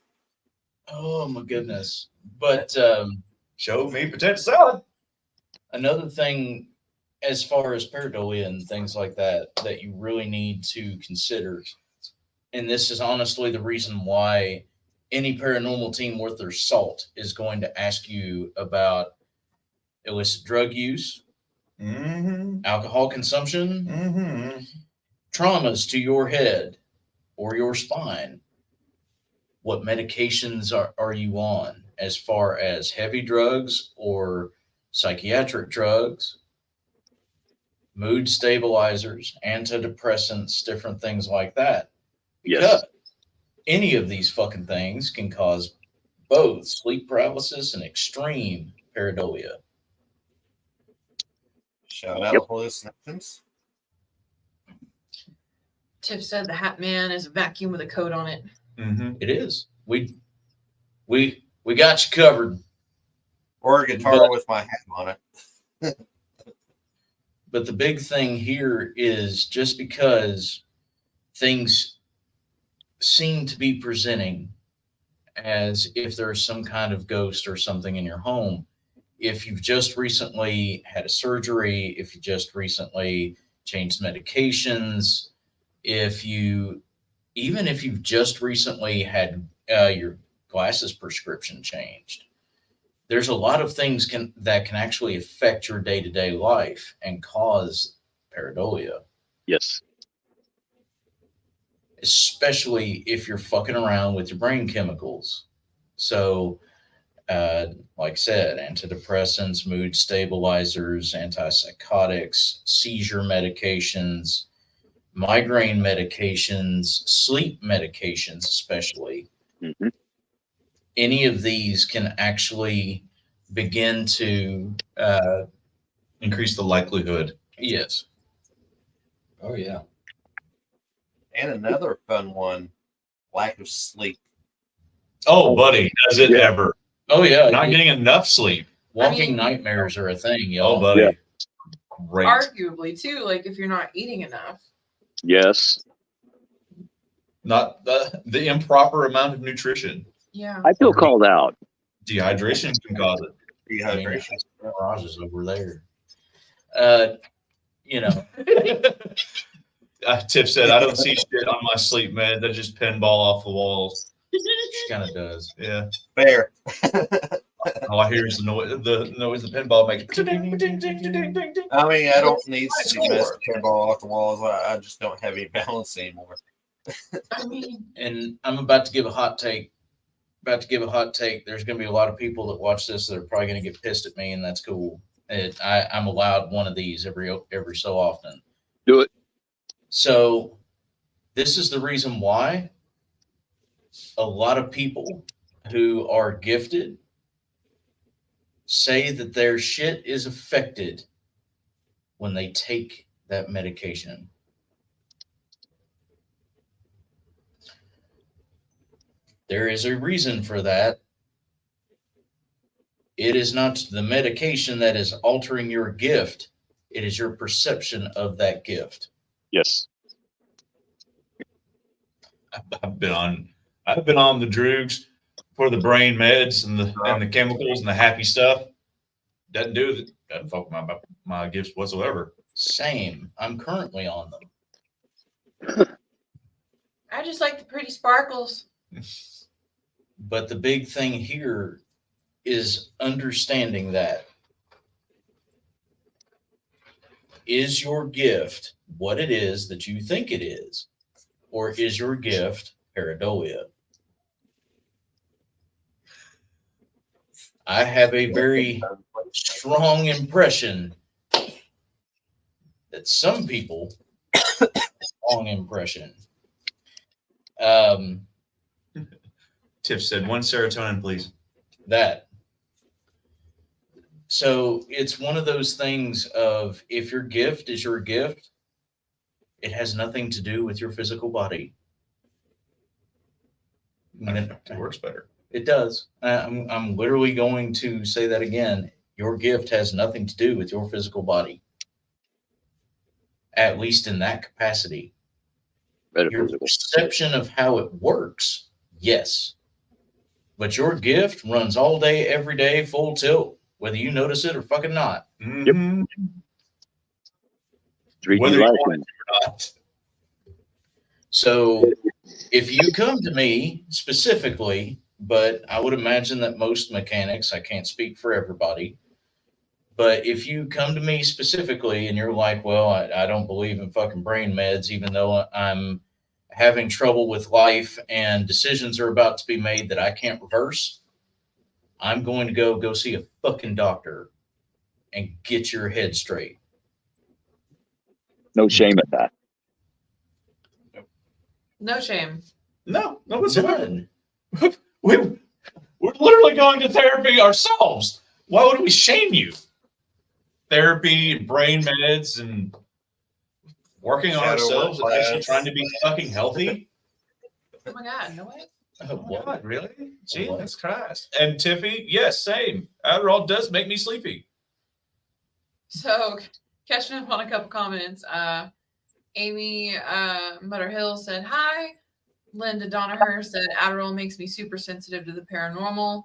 Oh my goodness. But Show me potato salad. another thing, as far as pareidolia and things like that, that you really need to consider, and this is honestly the reason why any paranormal team worth their salt is going to ask you about illicit drug use, Mm-hmm. alcohol consumption, Mm-hmm. traumas to your head or your spine. What medications are you on as far as heavy drugs or psychiatric drugs, mood stabilizers, antidepressants, different things like that. Yes. Because any of these fucking things can cause both sleep paralysis and extreme pareidolia. Shout out Yep. hallucinations. Tip said the Hat Man is a vacuum with a coat on it. Mm-hmm. It is. We got you covered. Or a guitar But- with my hat on it. But the big thing here is just because things seem to be presenting as if there's some kind of ghost or something in your home, if you've just recently had a surgery, if you just recently changed medications, even if you've just recently had your glasses prescription changed, there's a lot of things that can actually affect your day-to-day life and cause pareidolia, Yes. especially if you're fucking around with your brain chemicals. So, like I said, antidepressants, mood stabilizers, antipsychotics, seizure medications, migraine medications, sleep medications, especially. Hmm. Any of these can actually begin to, Increase the likelihood. yes, Oh yeah. And another fun one, lack of sleep. Oh, buddy, does it Yeah. ever? oh yeah, Not getting enough sleep. walking I mean- nightmares are a thing, Oh, y'all. buddy. Yeah. Great. Arguably, too, like if you're not eating enough. Yes. Not the improper amount of nutrition. Yeah. I feel called out. Dehydration can cause it. Dehydration. Garages over there. You know, Tiff said, I don't see shit on my sleep med. They just pinball off the walls. she kind of does. Yeah. Fair. All I hear is the noise the pinball makes. I mean, I don't need I to mess score. the pinball off the walls. I just don't have any balance anymore. I mean, And I'm about to give a hot take. There's going to be a lot of people that watch this that are probably going to get pissed at me, and that's cool. I'm allowed one of these every so often. Do it. So this is the reason why a lot of people who are gifted say that their shit is affected when they take that medication. There is a reason for that. It is not the medication that is altering your gift. It is your perception of that gift. Yes. I've been on the drugs for the brain meds and the chemicals and the happy stuff. Doesn't fuck with my gifts whatsoever. Same. I'm currently on them. I just like the pretty sparkles. But the big thing here is understanding that. Is your gift what it is that you think it is? or is your gift pareidolia? I have a very strong impression that some people, strong impression. Tiff said, 1 serotonin, please. That. So it's one of those things of if your gift is your gift, it has nothing to do with your physical body. It works better. It does. I'm literally going to say that again. Your gift has nothing to do with your physical body, at least in that capacity. Your Metaphysical. perception of how it works, yes. But your gift runs all day, every day, full tilt, whether you notice it or fucking not. Mhm. 3D Whether you lighting. want it or not. So if you come to me specifically, but I would imagine that most mechanics, I can't speak for everybody, but if you come to me specifically and you're like, well, I don't believe in fucking brain meds, even though I'm having trouble with life and decisions are about to be made that I can't reverse, I'm going to go see a fucking doctor and get your head straight. No shame at that. No shame. No whatsoever. None. We're literally going to therapy ourselves. Why would we shame you? Therapy, brain meds, and working on Shadow ourselves and work actually class. trying to be fucking healthy. Oh my God, no way. Oh, what? Really? What? Jesus Christ. And Tiffy, yes, same. Adderall does make me sleepy. So catching up on a couple comments. Amy Mutterhill said hi. Linda Donaher said Adderall makes me super sensitive to the paranormal.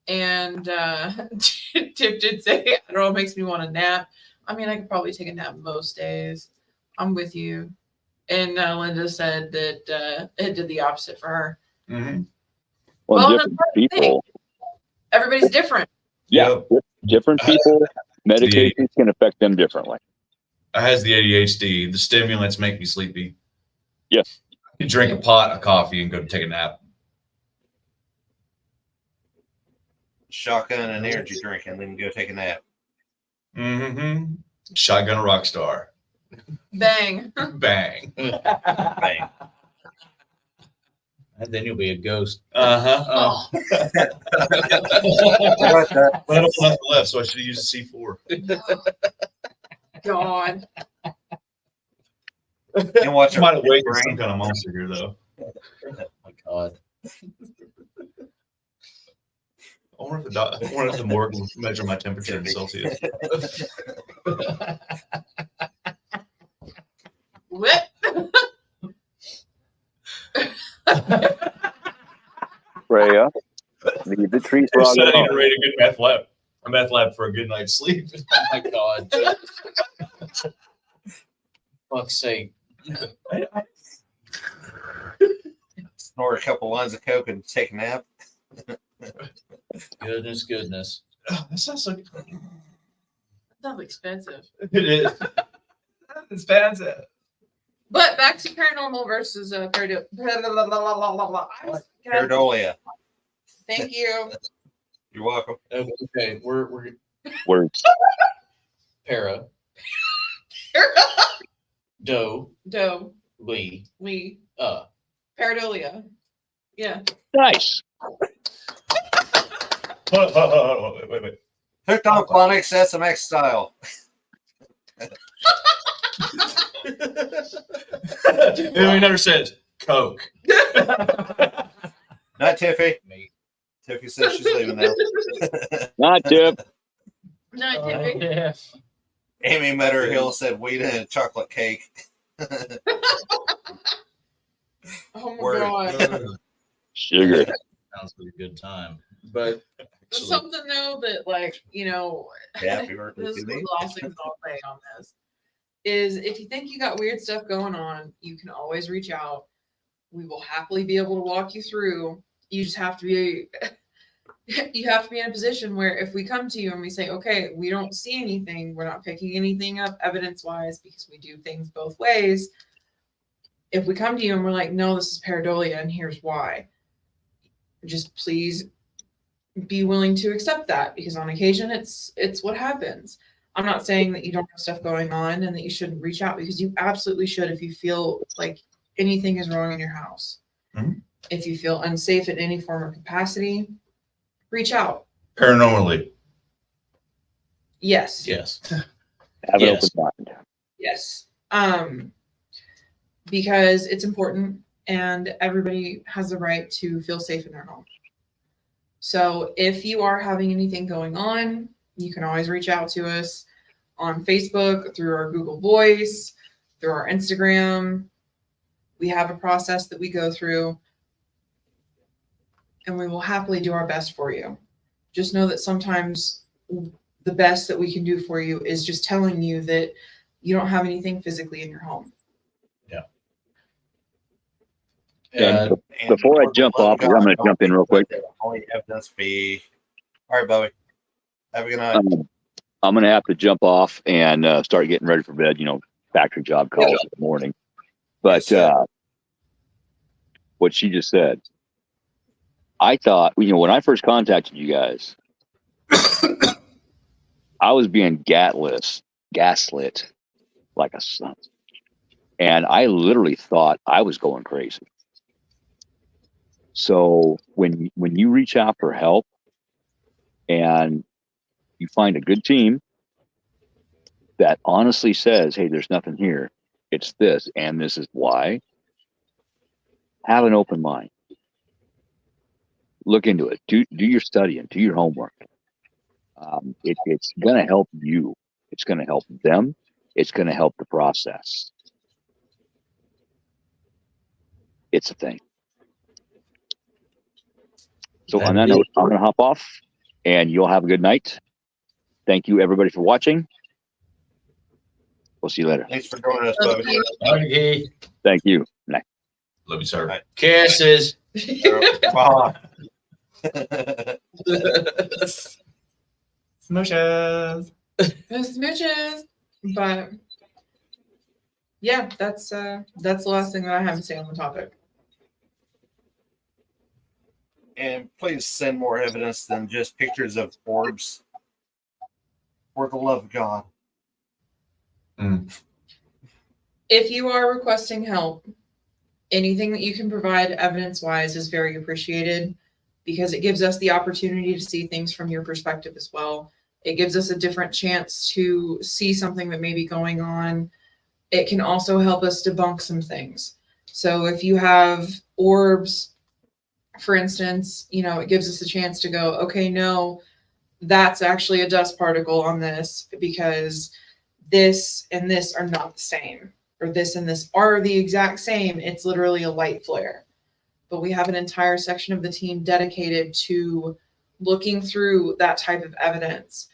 And Tip did say Adderall makes me want to nap. I mean, I could probably take a nap most days. I'm with you. And Linda said that it did the opposite for her. Mm-hmm. Well, Well, different that's the thing. people. Everybody's different. Yeah, different people. Medications can affect them differently. I has the ADHD. The stimulants make me sleepy. Yes. You drink a pot of coffee and go take a nap. Shotgun and energy drink, and then go take a nap. Mm-hmm. Shotgun a rock star. Bang. Bang. Bang. And then you'll be a ghost. Uh-huh. Oh, But I don't have left, so I should have used a C4. God. And watch I might have our waited brain. some kind of monster here, though. Oh my God. I wonder if the morgue will measure my temperature in Celsius. What? Freya, leave the tree Who frog said I need alone. to rate a good meth lab for a good night's sleep? Oh my God. Fuck's sake. Snort a couple lines of coke and take a nap. Goodness. Oh, that sounds like Sounds expensive. it is. It's expensive. But back to paranormal versus Pareidolia. Thank you. You're welcome. Okay, we're Words. para, do, Doe. Lee, Lee. Pareidolia. Yeah. Nice. Hold on, wait. Hooked on phonics, SMX style. He never says Coke. Not Tiffy. Me. Tiffy says she's leaving now. Not Tip. No, Tiffy. Yeah. Amy Mutterhill said weed and chocolate cake. Oh my Word. God. Sugar. Sounds like a good time. But There's something though that, like, Happy birthday this to is me. the last thing I'll say on this is if you think you got weird stuff going on, you can always reach out. We will happily be able to walk you through. You just have to be you have to be in a position where if we come to you and we say, okay, we don't see anything, we're not picking anything up evidence wise because we do things both ways. If we come to you and we're like, no, this is pareidolia and here's why, just please be willing to accept that, because on occasion it's what happens. I'm not saying that you don't have stuff going on and that you shouldn't reach out, because you absolutely should if you feel like anything is wrong in your house. Mhm. If you feel unsafe in any form or capacity, reach out. Paranormally. Yes. Yes. Have an Yes. open mind. Yes. Because it's important and everybody has the right to feel safe in their home. So if you are having anything going on, you can always reach out to us on Facebook, through our Google Voice, through our Instagram. We have a process that we go through, and we will happily do our best for you. Just know that sometimes the best that we can do for you is just telling you that you don't have anything physically in your home. And Uh, before I for the jump love off, of God, I'm going to don't jump in real let quick. the only evidence be. All right, Bobby. Have a good night. I'm going to have to jump off and start getting ready for bed. You know, factory job calls in the morning. But Yes, sir. what she just said, I thought, you know, when I first contacted you guys, I was being gaslit like a son. And I literally thought I was going crazy. So when you reach out for help and you find a good team that honestly says, hey, there's nothing here, it's this, and this is why, have an open mind. Look into it. Do your studying, do your homework. It's going to help you. It's going to help them. It's going to help the process. It's a thing. So on that note, I'm going to hop off, and you'll have a good night. Thank you, everybody, for watching. We'll see you later. Thanks for joining us, Bobby. Okay. Thank you. Night. Love you, sir. Right. Kisses. Bye. Smushes. Smooches. But yeah, that's the last thing that I have to say on the topic. And please send more evidence than just pictures of orbs. For the love of God. If you are requesting help, anything that you can provide evidence-wise is very appreciated, because it gives us the opportunity to see things from your perspective as well. It gives us a different chance to see something that may be going on. It can also help us debunk some things. So if you have orbs, for instance, you know, it gives us a chance to go, okay, no, that's actually a dust particle on this, because this and this are not the same, or this and this are the exact same. It's literally a light flare. But we have an entire section of the team dedicated to looking through that type of evidence.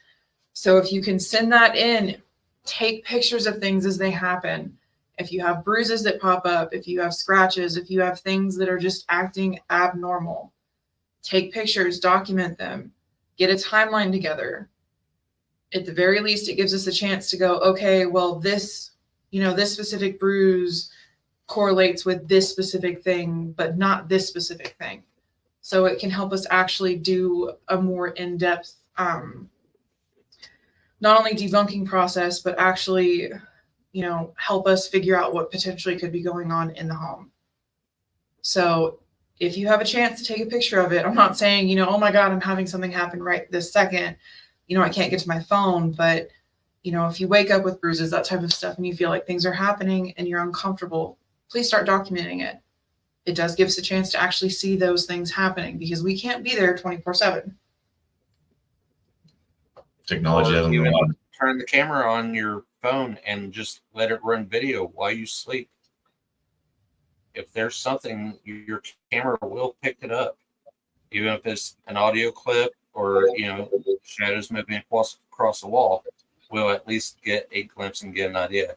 So if you can send that in, take pictures of things as they happen. If you have bruises that pop up, if you have scratches, if you have things that are just acting abnormal, take pictures, document them, get a timeline together. At the very least, it gives us a chance to go, okay, well, this, you know, this specific bruise correlates with this specific thing, but not this specific thing. So it can help us actually do a more in-depth, not only debunking process, but actually, you know, help us figure out what potentially could be going on in the home. So if you have a chance to take a picture of it, I'm not saying, you know, oh my God, I'm having something happen right this second. You know, I can't get to my phone, but, you know, if you wake up with bruises, that type of stuff, and you feel like things are happening and you're uncomfortable, please start documenting it. It does give us a chance to actually see those things happening, because we can't be there 24/7. Technology Or hasn't even been on. turn the camera on your phone and just let it run video while you sleep. If there's something, your camera will pick it up, even if it's an audio clip or, you know, shadows moving across the wall. We'll at least get a glimpse and get an idea.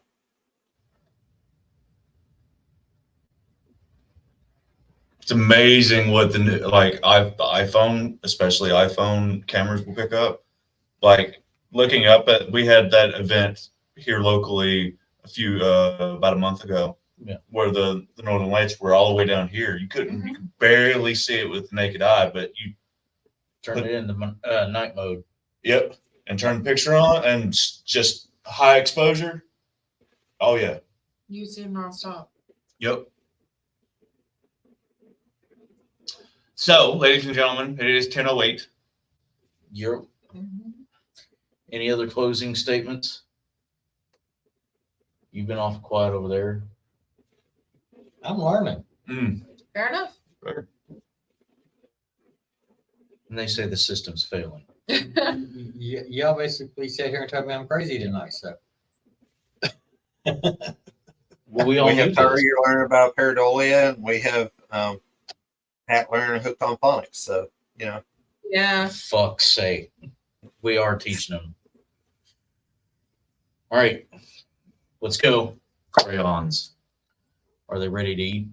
It's amazing what the iPhone, especially iPhone cameras, will pick up. Like we had that event here locally about a month ago, where the northern lights were all the way down here. You could barely see it with the naked eye, but you Turn it into night mode. Yep. And turn the picture on and just high exposure. Oh, yeah. You see him nonstop. Yep. So, ladies and gentlemen, it is 10:08. You're, any other closing statements? You've been awful quiet over there. I'm learning. Fair enough. And they say the system's failing. Y'all basically sit here and tell me I'm crazy tonight. So Well, we all We have knew Terry this. learn about Paradolia, and we have Pat learning hooked on phonics. So, you know. Yeah. Fuck's sake. We are teaching them. All right. Let's go. Crayons. Are they ready to eat?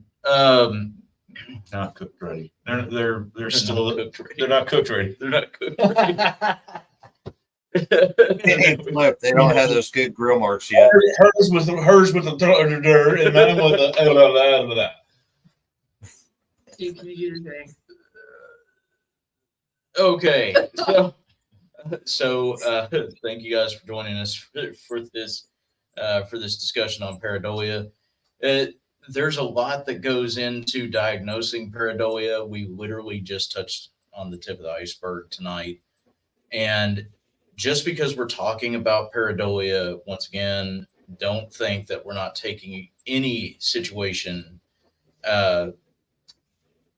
Not cooked ready. They're still not cooked ready. they're not cooked ready. They're not cooked ready. Look, they don't have those good grill marks yet. Hers with the dirt and mine with the Dude, can you do the thing? Okay. So thank you guys for joining us for this discussion on pareidolia. There's a lot that goes into diagnosing pareidolia. We literally just touched on the tip of the iceberg tonight. And just because we're talking about pareidolia, once again, don't think that we're not taking any situation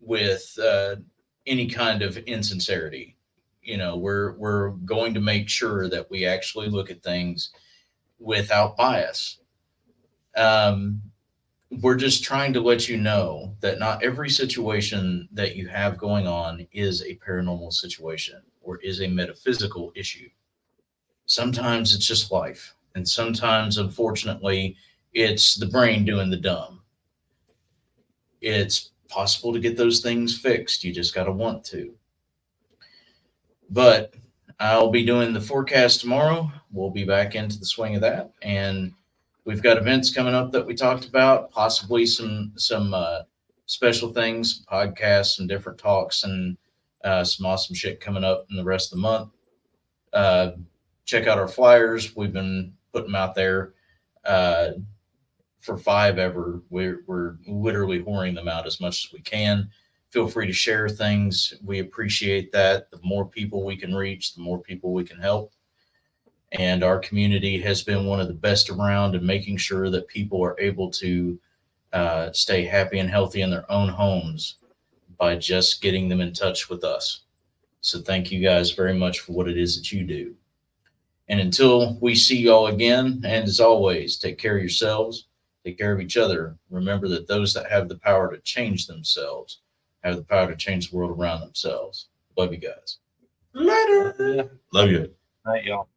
with any kind of insincerity. You know, we're going to make sure that we actually look at things without bias. We're just trying to let you know that not every situation that you have going on is a paranormal situation or is a metaphysical issue. Sometimes it's just life. And sometimes, unfortunately, it's the brain doing the dumb. It's possible to get those things fixed. You just got to want to. But I'll be doing the forecast tomorrow. We'll be back into the swing of that. And we've got events coming up that we talked about, possibly some special things, podcasts, some different talks, and some awesome shit coming up in the rest of the month. Check out our flyers. We've been putting them out there for 5 ever. We're literally whoring them out as much as we can. Feel free to share things. We appreciate that. The more people we can reach, the more people we can help. And our community has been one of the best around in making sure that people are able to stay happy and healthy in their own homes by just getting them in touch with us. So thank you guys very much for what it is that you do. And until we see y'all again, and as always, take care of yourselves, take care of each other. Remember that those that have the power to change themselves have the power to change the world around themselves. Love you guys. Later. Yeah. Love you. All right, y'all.